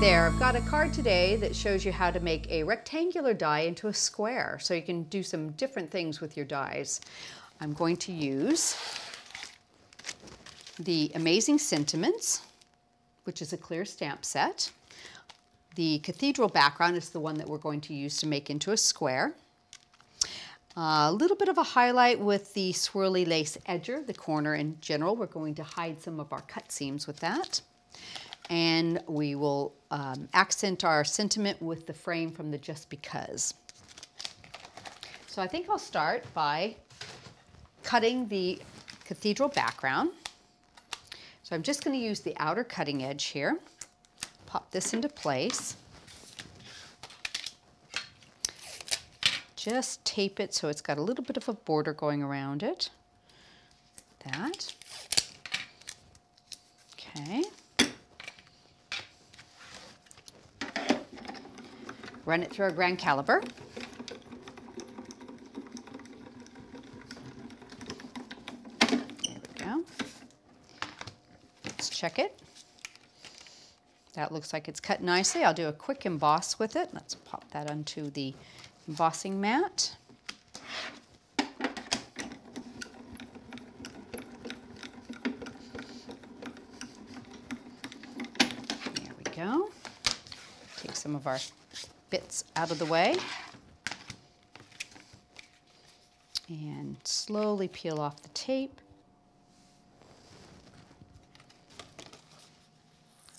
there, I've got a card today that shows you how to make a rectangular die into a square, so you can do some different things with your dies. I'm going to use the Amazing Sentiments, which is a clear stamp set. The Cathedral Background is the one that we're going to use to make into a square. A little bit of a highlight with the Swirly Lace Edger, the corner in general. We're going to hide some of our cut seams with that. And we will accent our sentiment with the frame from the Just Because. So I think I'll start by cutting the Cathedral background. So I'm just going to use the outer cutting edge here. Pop this into place. Just tape it so it's got a little bit of a border going around it. That. Okay. Run it through our grand caliper. There we go. Let's check it. That looks like it's cut nicely. I'll do a quick emboss with it. Let's pop that onto the embossing mat. There we go. Take some of our bits out of the way and slowly peel off the tape.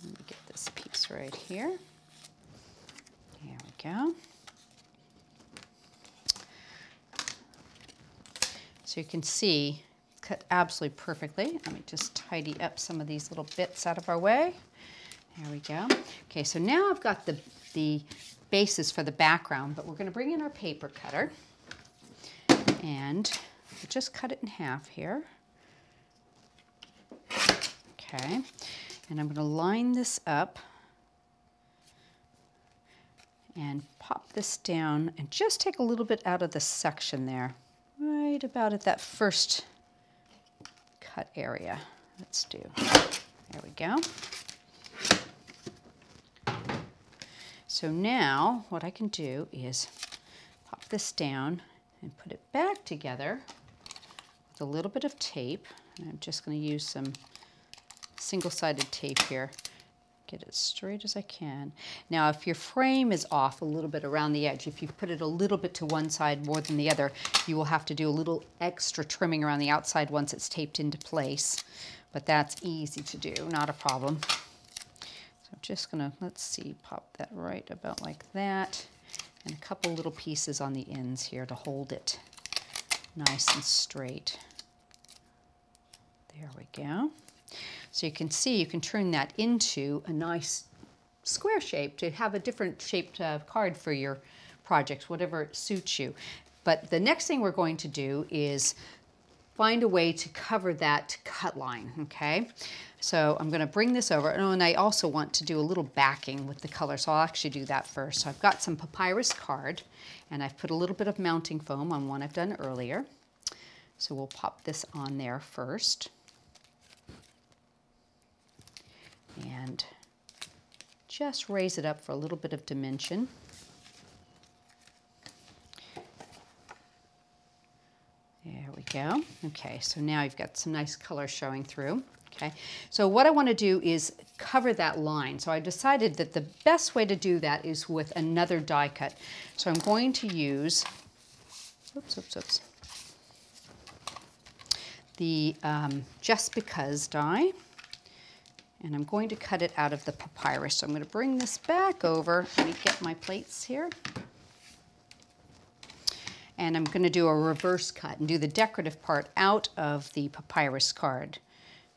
Let me get this piece right here. There we go. So you can see, cut absolutely perfectly. Let me just tidy up some of these little bits out of our way. There we go. Okay, so now I've got the basis for the background, but we're going to bring in our paper cutter and just cut it in half here. Okay, and I'm going to line this up and pop this down and just take a little bit out of the section there, right about at that first cut area. Let's do. There we go. So now what I can do is pop this down and put it back together with a little bit of tape. And I'm just going to use some single-sided tape here. Get it straight as I can. Now if your frame is off a little bit around the edge, if you put it a little bit to one side more than the other, you will have to do a little extra trimming around the outside once it's taped into place. But that's easy to do, not a problem. I'm just gonna, let's see, pop that right about like that, and a couple little pieces on the ends here to hold it nice and straight. There we go. So you can see you can turn that into a nice square shape to have a different shaped card for your project, whatever suits you. But the next thing we're going to do is find a way to cover that cut line, okay? So I'm going to bring this over, and I also want to do a little backing with the color, so I'll actually do that first. So I've got some Papyrus card, and I've put a little bit of mounting foam on one I've done earlier. So we'll pop this on there first. And just raise it up for a little bit of dimension. There we go. Okay, so now you've got some nice color showing through. Okay, so what I want to do is cover that line. So I decided that the best way to do that is with another die cut. So I'm going to use, the Just Because die, and I'm going to cut it out of the Papyrus. So I'm going to bring this back over. Let me get my plates here. And I'm going to do a reverse cut and do the decorative part out of the Papyrus card.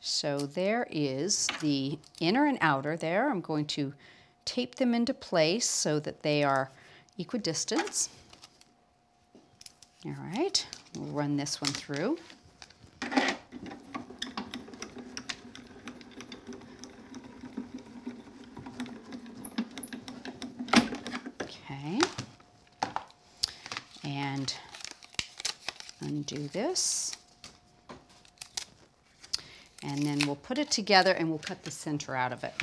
So there is the inner and outer there. I'm going to tape them into place so that they are equidistant. All right, we'll run this one through. Okay, and undo this. And then we'll put it together and we'll cut the center out of it.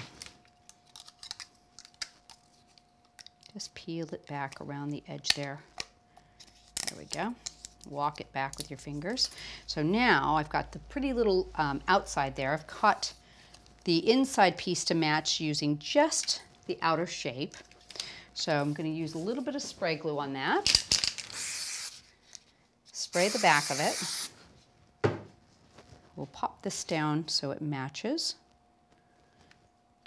Just peel it back around the edge there. There we go. Walk it back with your fingers. So now I've got the pretty little outside there. I've cut the inside piece to match using just the outer shape. So I'm going to use a little bit of spray glue on that. Spray the back of it. We'll pop this down so it matches.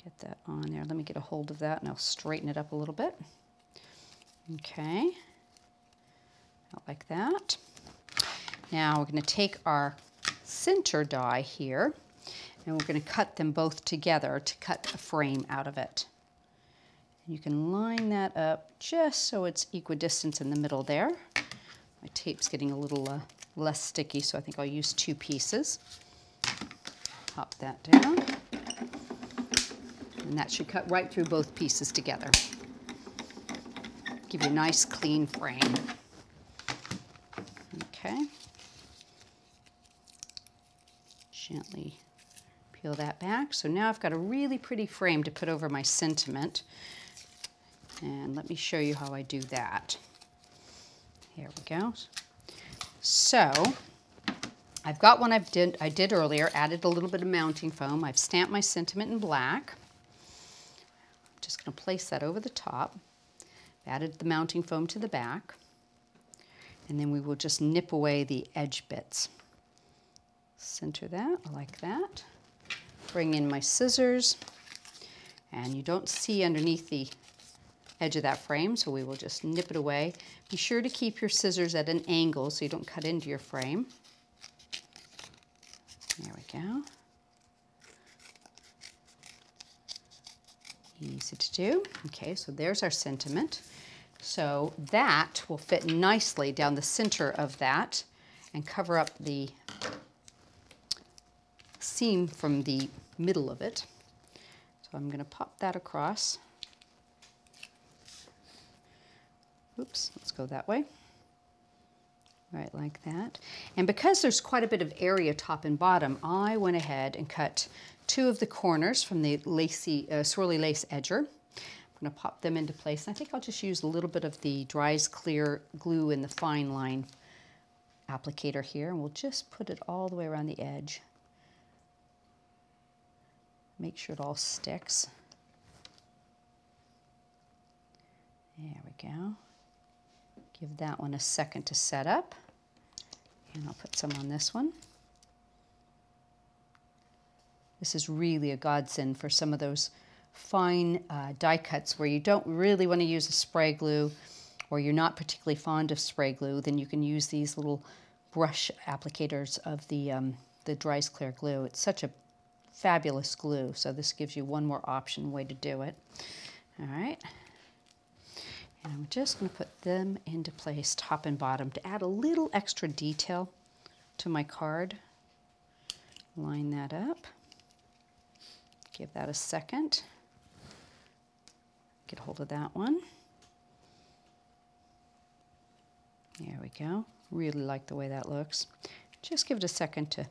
Get that on there. Let me get a hold of that and I'll straighten it up a little bit. Okay. Like that. Now we're going to take our center die here and we're going to cut them both together to cut a frame out of it. You can line that up just so it's equidistant in the middle there. My tape's getting a little less sticky, so I think I'll use 2 pieces. Pop that down. And that should cut right through both pieces together. Give you a nice clean frame. Okay. Gently peel that back. So now I've got a really pretty frame to put over my sentiment. And let me show you how I do that. Here we go. So I've got one I did earlier, added a little bit of mounting foam. I've stamped my sentiment in black. I'm just going to place that over the top. Added the mounting foam to the back. And then we will just nip away the edge bits. Center that like that. Bring in my scissors. And you don't see underneath the edge of that frame, so we will just nip it away. Be sure to keep your scissors at an angle so you don't cut into your frame. There we go. Easy to do. Okay, so there's our sentiment. So that will fit nicely down the center of that and cover up the seam from the middle of it. So I'm going to pop that across. Oops, let's go that way. Right, like that. And because there's quite a bit of area top and bottom, I went ahead and cut 2 of the corners from the lacy, swirly lace edger. I'm going to pop them into place. And I think I'll just use a little bit of the Dries Clear glue in the fine line applicator here. And we'll just put it all the way around the edge. Make sure it all sticks. There we go. Give that one a second to set up. And I'll put some on this one. This is really a godsend for some of those fine die cuts where you don't really want to use a spray glue or you're not particularly fond of spray glue. Then you can use these little brush applicators of the Dries Clear glue. It's such a fabulous glue. So this gives you one more option way to do it. All right. And I'm just going to put them into place, top and bottom, to add a little extra detail to my card. Line that up. Give that a second. Get hold of that one. There we go. Really like the way that looks. Just give it a second to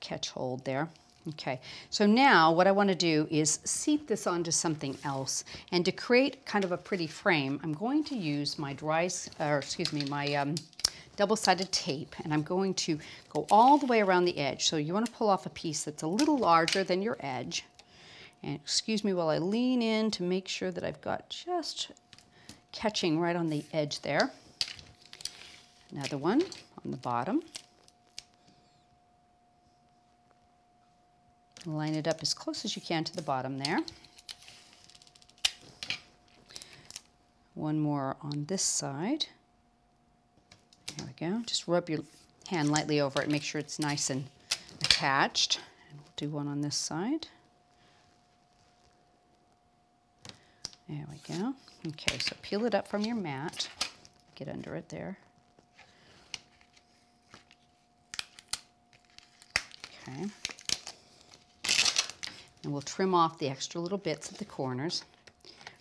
catch hold there. Okay, so now what I want to do is seat this onto something else, and to create kind of a pretty frame, I'm going to use my double-sided tape, and I'm going to go all the way around the edge. So you want to pull off a piece that's a little larger than your edge, and excuse me while I lean in to make sure that I've got just catching right on the edge there. Another one on the bottom. Line it up as close as you can to the bottom there. One more on this side. There we go. Just rub your hand lightly over it and make sure it's nice and attached. And we'll do one on this side. There we go. Okay, so peel it up from your mat. Get under it there. Okay. And we'll trim off the extra little bits at the corners.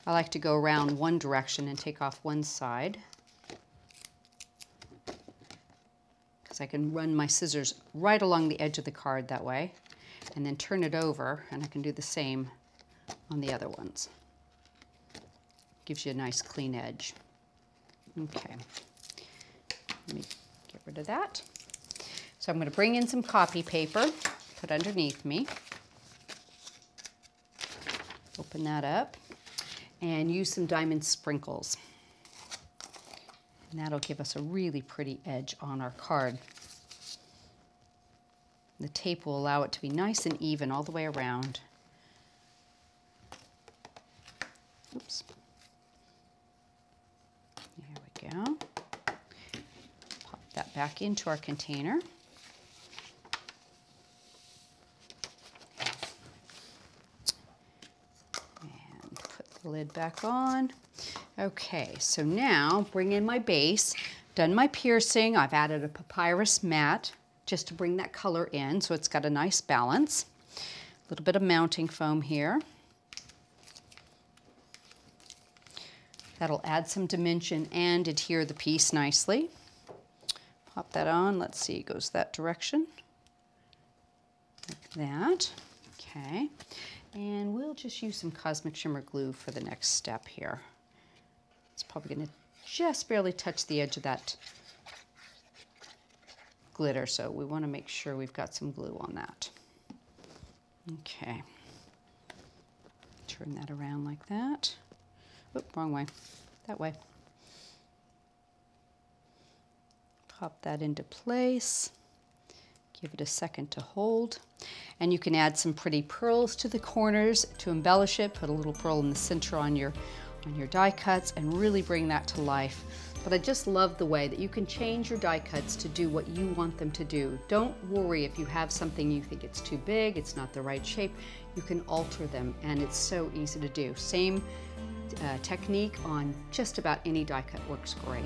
I like to go around one direction and take off one side, because I can run my scissors right along the edge of the card that way, and then turn it over, and I can do the same on the other ones. gives you a nice clean edge. Okay, let me get rid of that. So I'm going to bring in some copy paper, put underneath me, open that up, and use some diamond sprinkles. And that'll give us a really pretty edge on our card. The tape will allow it to be nice and even all the way around. Oops. There we go. Pop that back into our container. And put the lid back on. Okay, so now bring in my base. Done my piercing. I've added a papyrus mat just to bring that color in so it's got a nice balance. A little bit of mounting foam here. That'll add some dimension and adhere the piece nicely. Pop that on. Let's see, it goes that direction. Like that. Okay. And we'll just use some Cosmic Shimmer glue for the next step here. It's probably going to just barely touch the edge of that glitter, so we want to make sure we've got some glue on that. Okay. Turn that around like that. Oop, wrong way. That way. Pop that into place. Give it a second to hold. And you can add some pretty pearls to the corners to embellish it. Put a little pearl in the center on your die cuts and really bring that to life. But I just love the way that you can change your die cuts to do what you want them to do. Don't worry if you have something you think it's too big, it's not the right shape. You can alter them, and it's so easy to do. Same technique on just about any die cut works great.